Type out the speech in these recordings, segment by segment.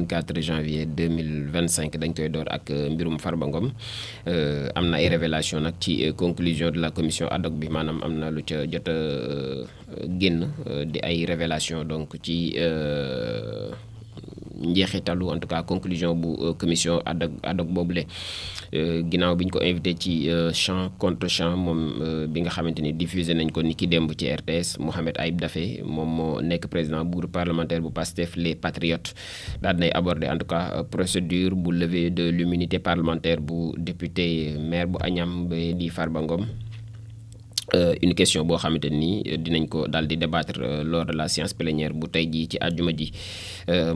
24 janvier 2025 dañ koy door ak mbirum Farba Ngom am na ay révélation nag ci conclusion de la commission ad hoc bi maanaam am na lu ca jot a génn di ay révélation donc ci njeexitalu en tout cas conclusion bu commission ad hoc boobule ginnaaw bi ñu ko invité ci champ contre champ moom bi nga xamante ni diffusé nañ ko ni ki démb ci RTS Mohamed Ayib Daffé moom moo nekk président bu groupe parlementaire bu Pastef les Patriotes daal dinay aborder en tout cas procédure bu levée de l'immunité parlementaire bu député maire bu Agnam ba di Farba Ngom. Une question boo xamante ni dinañ ko daal di débattre lors de la séance plénière bu tey jii ci àjjuma ji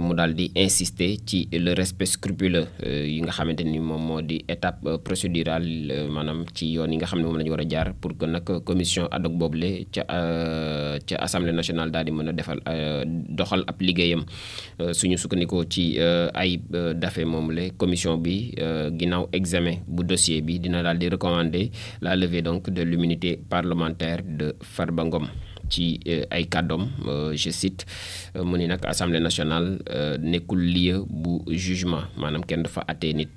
mu daal di insister ci le respect scrupuleux yi nga xamante ni moom moo di étape procédurale maanaam ci yoon yi nga xam ne moom la ñu war a jaar pour que nag commission ad hoc boobule ca assemblée nationale daal di mën a defal doxal ab liggéeyam suñu sukkandikoo ci Ayib Daffé moomule commission bi ginnaaw examen bu dossier bi dina daal di recommander la levée donc de l'immunité parlementaire de Farba Ngom ci ay kàddoom je cite mu ni nag assemblée nationale nekkul lieu bu jugement maanaam kenn dafa àttee nit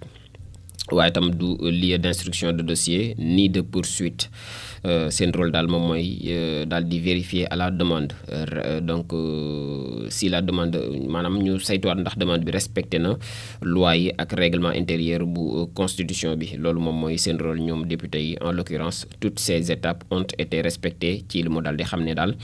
waaye itam du lieu d'instruction de dossier ni de poursuite seen rôle daal moom mooy daal di vérifier à la demande donc si la demande maanaam ñu saytuwaat ndax demande bi respecté na loi yi ak règlement intérieur bu constitution bi loolu moom mooy seen rôle ñoom député yi en l'occurrence toutes ces étapes ont été respectées ci li mu daal di xam ne daal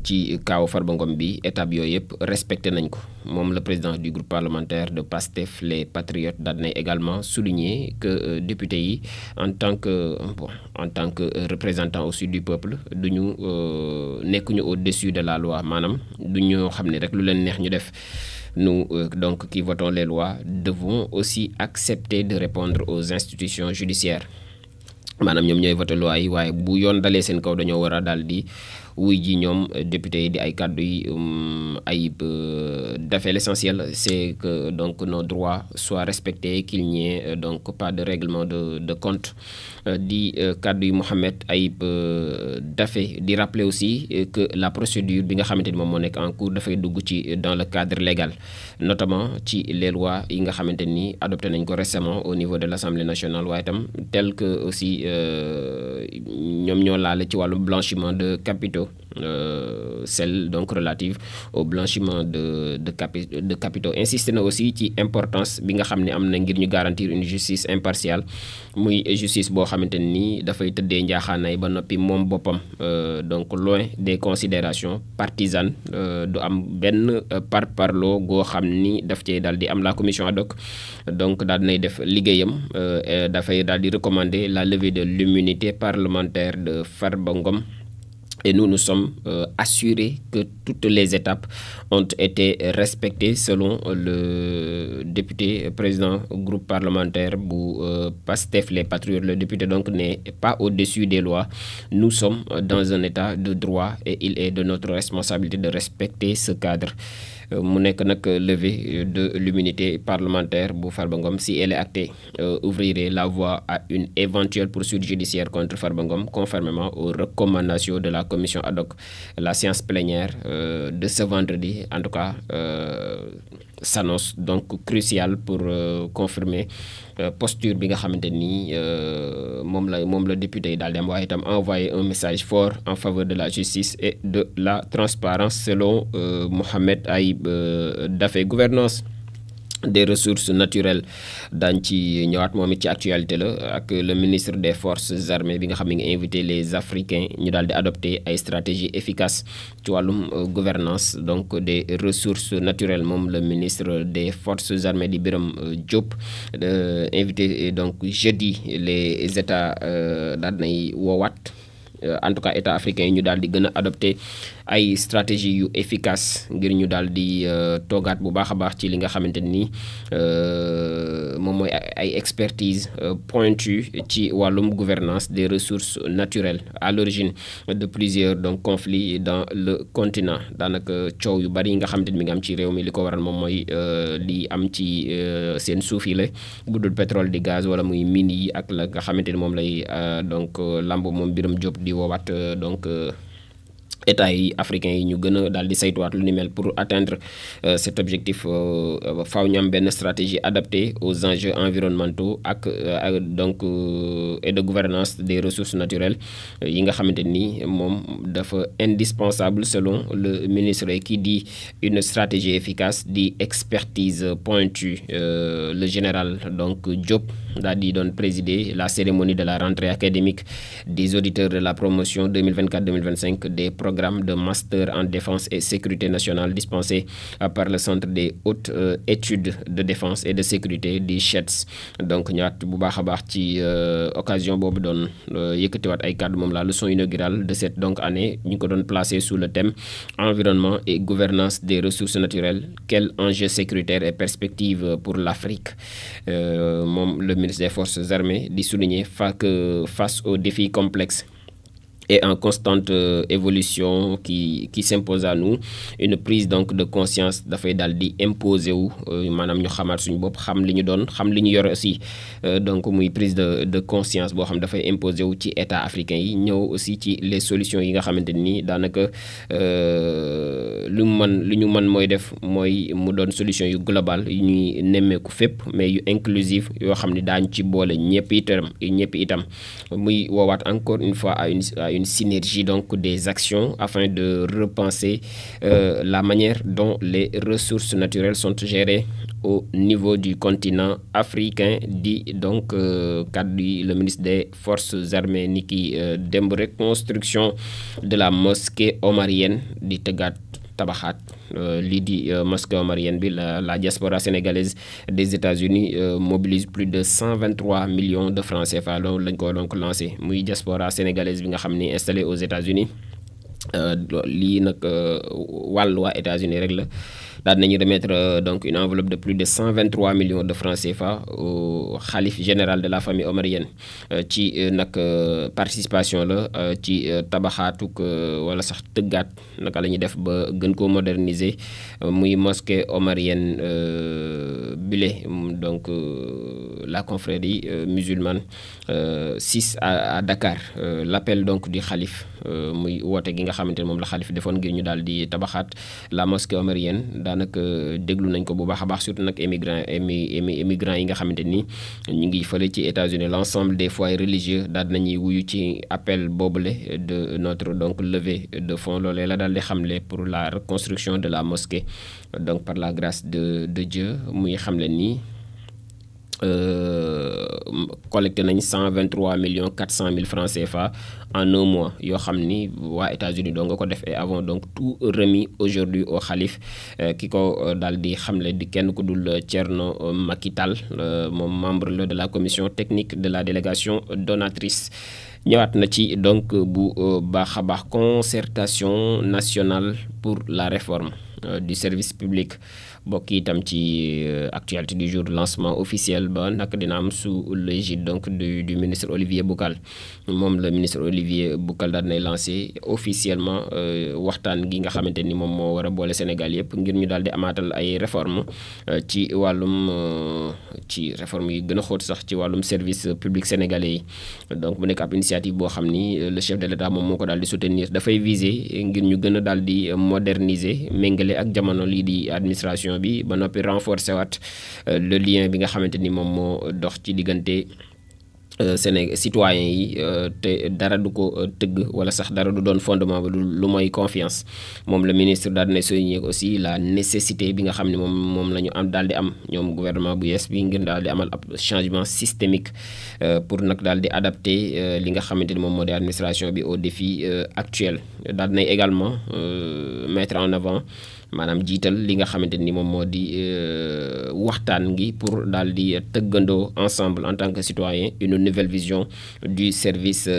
ci kaaw Farba Ngom bi étape yooyu yëpp respecté nañ ko moom le président du groupe parlementaire de Pastef les Patriotes daal nay également souligner que député yi en tant que représentant aussi du peuple duñu nekkuñu au-dessus de la loi maanaam duñu xam ne rek lu leen neex ñu def nous donc qui votons les lois devons aussi accepter de répondre aux institutions judiciaires maanaam ñoom ñooy voté loi yi waaye bu yoon dalee seen kaw dañoo war a daal di wuy ji ñoom député yi di ay kàddu yi Ayib Daffé l'essentiel c'est que donc nos droits soient respectés qu'il n'y ait donc pas de règlement de compte di kàddu yi Mohamed Ayib Daffé di rappeler aussi que la procédure bi nga xamante ni moom moo nekk en cours dafay dugg ci dans le cadre légal notamment ci les lois yi nga xamante ni adopté nañ ko récemment au niveau de l'Assemblée nationale waaye itam tel que aussi ñoom ñoo laale ci wàllu blanchiment de capitaux celle donc relative au blanchiment de capitaux insisté na aussi ci importance bi nga xam ne am na ngir ñu garantir une justice impartiale muy justice boo xamante ni dafay tëddee njaaxaanaay ba noppi moom boppam donc loin des considérations partisanes du am benn parparloo goo xam ni daf cee daal di am la commission ad hoc donc daal dinay def liggéeyam dafay daal di recommander la levée de l'immunité parlementaire de Farba Ngom. Et nous sommes assurés que toutes les étapes ont été respectées selon le député président groupe parlementaire bu Pastef les Patriotes. Le député donc n'est pas au-dessus des lois. Nous sommes dans un état de droit et il est de notre responsabilité de respecter ce cadre. mu nekk nag levée de l'immunité parlementaire bu Farba Ngom si elle est actée ouvrirait la voie à une éventuelle poursuite judiciaire contre Farba Ngom conformément aux recommandations de la commission ad hoc. La séance plénière de ce vendredi en tout cas s'annonce donc cruciale pour confirmer posture bi nga xamante ni moom la député yi daal di am waaye itam envoyer un message fort en faveur de la justice et de la transparence selon Mohamed Ayib Daffé. Gouvernance des ressources naturelles daañ ci ñëwaat moom it ci actualité la ak le ministre des forces armées bi nga xam ne ngi invité les Africains ñu daal di adopter ay stratégies efficaces ci wàllum gouvernance donc des ressources naturelles moom le ministre des forces armées di Birame Diop invité donc jeudi les états daal nay woowaat en tout cas état africain yi ñu daal di gën a adopté ay stratégie yu efficace ngir ñu daal di toogaat bu baax a baax ci li nga xamante ni moom mooy ay expertise pointue ci wàllum gouvernance des ressources naturelles à l'origine de plusieurs donc conflits dans le continent. Daanaka coow yu bari yi nga xamante ni mi nga am ci réew mi li ko waral moom mooy li am ci seen suuf yi la bu dul pétrole di gaz wala muy mine yi ak la nga xamante ni moom lay donc lamb moom Birame Diop di woowaat donc États yi africains yi ñu gën a daal di saytuwaat lu ni mel pour atteindre cet objectif faaw ñu am benn stratégie adaptée aux enjeux environnementaux ak donc et de gouvernance des ressources naturelles yi nga xamante ni moom dafa indispensable selon le ministre, qui dit une stratégie efficace di expertise pointue. Le général donc Diop daal di doon présider la cérémonie de la rentrée académique des auditeurs de la promotion 2024-2025 des programmes de master en défense et sécurité nationale dispensés par le centre des hautes études de défense et de sécurité di CHEDS. Donc ñëwaat bu baax a baax ci occasion boobu doon yëkkatiwaat ay kàddu moom la leçon inaugurale de cette donc année ñu ko doon placé sous le thème environnement et gouvernance des ressources naturelles, quels enjeux sécuritaires et perspectives pour l'Afrique. Moom le ministre des Forces armées di souligner que face aux défis complexes et en constante évolution qui s'impose à nous, une prise donc de conscience dafay daal di imposer wu maanaam ñu xamaat suñu bopp xam li ñu doon xam li ñu yore aussi. Donc muy prise de conscience boo xam dafay imposer wu ci état africain yi ñëw aussi ci les solutions yi nga xamante ni daanaka lu ñu mën mooy def mooy mu doon solution yu global yu ñuy nemmeeku fépp mais yu inclusive yoo xam ni daañu ci boole ñëpp itam muy woowaat encore une fois à une synergie donc des actions afin de repenser la manière dont les ressources naturelles sont gérées au niveau du continent africain, dit donc le ministre des Forces armées ni ki démb rek construction de la mosquée omarienne di tëggaat tabaxaat lii di mosquée omarienne bi la diaspora sénégalaise des États-Unis mobilise plus de 123 millions de francs CFA loolu lañ ko donc lancé muy diaspora sénégalaise bi nga xam ni installée aux États-Unis. Lii nag wàllu waa États-Unis rek la daal nañu remettre donc une enveloppe de plus de 123 millions de francs CFA au khalife général de la famille omarienne ci nag participation la ci tabaxaatuk wala sax tëggaat naka la ñuy def ba gën koo moderniser muy mosquée omarienne bile donc la confrérie musulmane 6 à Dakar. L'appel donc du khalife muy woote gi nga xamante ne moom la xalif defoon ngir ñu daal di tabaxaat la mosquée omarienne daanaka déglu nañ ko bu baax a baax surtout nag émigrants yi nga xamante ni ñu ngi fële ci États-Unis. L'ensemble des foyers religieux daal nañuy wuyu ci appel boobule de notre donc levée de fonds loolee la daal di xamle pour la reconstruction de la mosquée donc par la grâce de Dieu muy xamle ni collecté nañ 123 millions 400 mille francs CFA en un mois yoo xam ni waa États-Unis doo nga ko def et avant donc tout remis aujourd'hui au xalif ki ko daal di xamle di kenn ku dul Thierno Macky Tall moom membre la de la commission technique de la délégation donatrice. ñëwaat na ci donc bu baax a baax concertation nationale pour la réforme du service public bokk itam ci actualité du jour, lancement officiel ba nag dina am sous l'égide donc du ministre Olivier Boucal. Moom le ministre Olivier Boucal daal nay lancé officiellement waxtaan gi nga xamante ni moom moo war a boole Sénégal yëpp ngir ñu daal di amaatal ay réforme ci wàllum ci réforme yi gën a xóot sax ci wàllum service public sénégalais yi. Donc mu nekk ab initiative boo xam ni le chef de l'État moom moo ko daal di soutenir, dafay viser ngir ñu gën a daal di moderniser méngale ak jamono lii di administration bi ba noppi renforcer waat le lien bi nga xamante ni moom moo dox ci diggante citoyens yi te dara du ko tëgg wala sax dara du doon fondement ba lu mooy confiance. Moom le ministre daal dina souligner aussi la nécessité bi nga xam ne moom la ñu am daal di am ñoom gouvernement bu yees bi ngir daal di amal ab changement systémique pour nag daal di adapter li nga xamante ni moom moo di administration bi aux défis actuels. Daal dinay également mettre en avant maanaam jiital li nga xamante ni moom moo di waxtaan gi pour daal di tëggandoo ensemble en tant que citoyen une nouvelle vision du service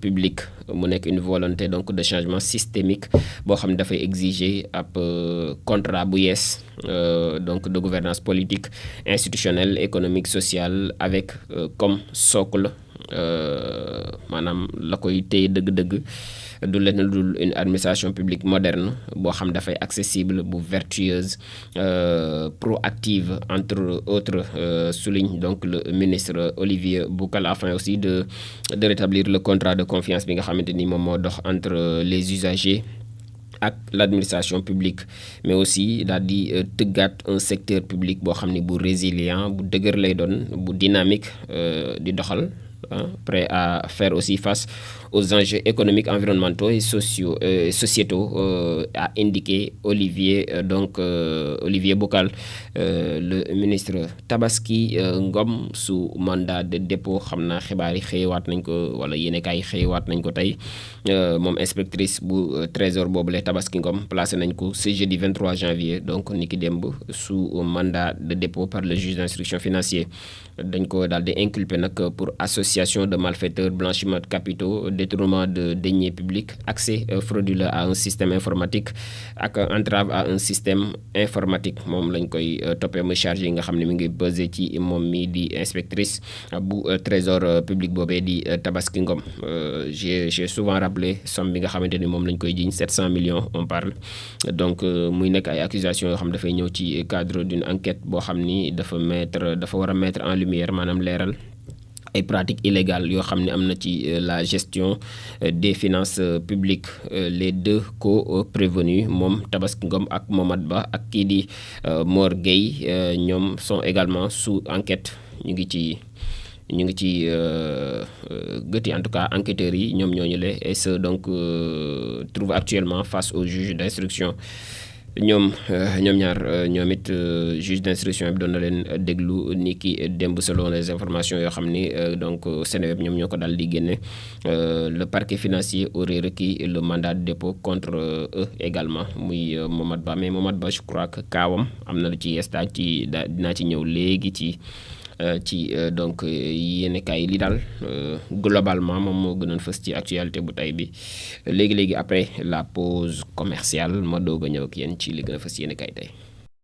public. Mu nekk une volonté donc de changement systémique boo xam ne dafay exiger ab contrat bu yees donc de gouvernance politique, institutionnelle, économique, sociale avec comme socle maanaam la koy téye dëgg-dëgg du lenn dul une administration publique moderne boo xam dafay accessible bu vertueuse proactive entre autres, souligne donc le ministre Olivier Boucal, afin aussi de rétablir le contrat de confiance bi nga xamante ni moom moo dox entre les usagers ak l'administration publique, mais aussi daal di tëggaat un secteur public boo xam ni bu résilient bu dëgër lay doon bu dynamique di doxal prêt à faire aussi face aux enjeux économiques, environnementaux et sociétaux, a indiqué Olivier Boucal. Le ministre Tabaski Ngom sous mandat de dépôt, xam naa xibaar yi xëyewaat nañ ko wala yéenekaay yi xëyewaat nañ ko tey, moom inspectrice bu trésor boobule Tabaski Ngom placé nañ ko ce jeudi 23 janvier donc niki démb sous mandat de dépôt par le juge d'instruction financier. dañ ko daal di inculpé nag pour association de malfaiteurs, blanchiment de capitaux, détournement de deniers publics, accès frauduleux à un système informatique ak entrave à un système informatique. moom lañ koy toppee muy charge yi nga xam ne mi ngi pesé ci moom mi di inspectrice bu trésor public boobee di Tabaski Ngom. J'ai souvent rappelé somme bi nga xamante ni moom lañ koy jiñ 700 millions on parle, donc muy nekk ay accusations yoo xam dafay ñëw ci cadre d'une enquête boo xam ni dafa war a mettre en lumière maanaam leeral ay pratiques illégales yoo xam ne am na ci la gestion des finances publiques. Les deux co-prévenus moom Tabaski Ngom ak Momad Ba ak kii di Mor Gueye ñoom sont également sous enquête. ñu ngi ci gëti en tout cas enquêteurs yi ñoom ñooñu le et ce donc trouve actuellement face au juge d'instruction. ñoom ñaar ñoom it juge d'instruction bi doon na leen déglu ni ki démb selon les informations yoo xam ni donc Seneweb ñoom ñoo ko daal di génne. Le parquet financier aurait requis le mandat de dépôt contre eux également muy Momad Ba, mais Momad Ba je crois que kaawam am na lu ci yesta ci dinaa ci ñëw léegi ci donc yéenekaay yi li daal globalement moom moo gënoon fës ci actualité bu tey bi. léegi après la pause commerciale ma doog a ñëw ak yéen ci li gën a fës yéenekaay tey.